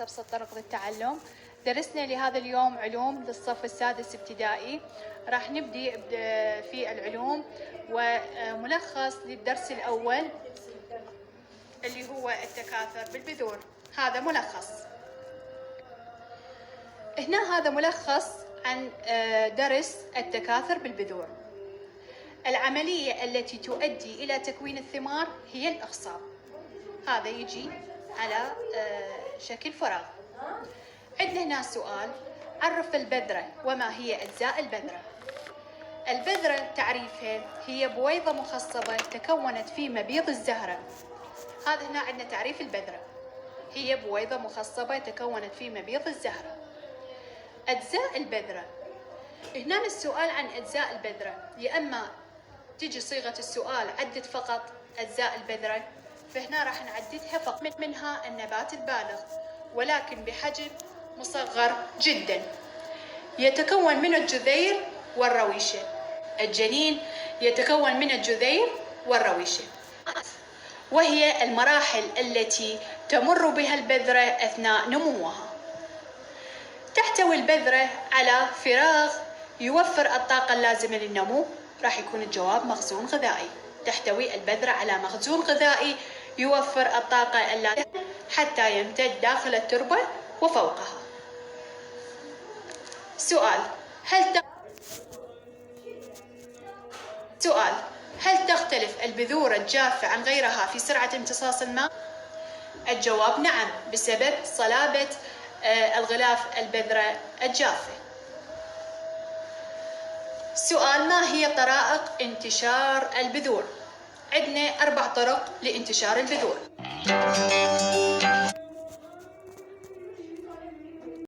أبسط طرق للتعلم. درسنا لهذا اليوم علوم للصف السادس ابتدائي. راح نبدي في العلوم وملخص للدرس الأول اللي هو التكاثر بالبذور. هذا ملخص. هنا هذا ملخص عن درس التكاثر بالبذور. العملية التي تؤدي إلى تكوين الثمار هي الإخصاب. هذا يجي على شكل فراغ. عندنا هنا سؤال: عرف البذرة وما هي أجزاء البذرة. البذرة تعريفها هي بويضة مخصبة تكونت في مبيض الزهرة. هذا هنا عندنا تعريف البذرة، هي بويضة مخصبة تكونت في مبيض الزهرة. أجزاء البذرة، هنا السؤال عن أجزاء البذرة، يا إما تجي صيغة السؤال عدد فقط أجزاء البذرة، فهنا راح نعددها فقط. منها النبات البالغ ولكن بحجم مصغر جدا، يتكون من الجذير والرويشة. الجنين يتكون من الجذير والرويشة، وهي المراحل التي تمر بها البذرة أثناء نموها. تحتوي البذرة على فراغ يوفر الطاقة اللازمة للنمو. راح يكون الجواب مخزون غذائي. تحتوي البذرة على مخزون غذائي يوفر الطاقة اللازمة حتى يمتد داخل التربة وفوقها. سؤال: هل تختلف البذور الجافة عن غيرها في سرعة امتصاص الماء؟ الجواب نعم، بسبب صلابة الغلاف البذرة الجافة. سؤال: ما هي طرائق انتشار البذور؟ عندنا 4 طرق لانتشار البذور.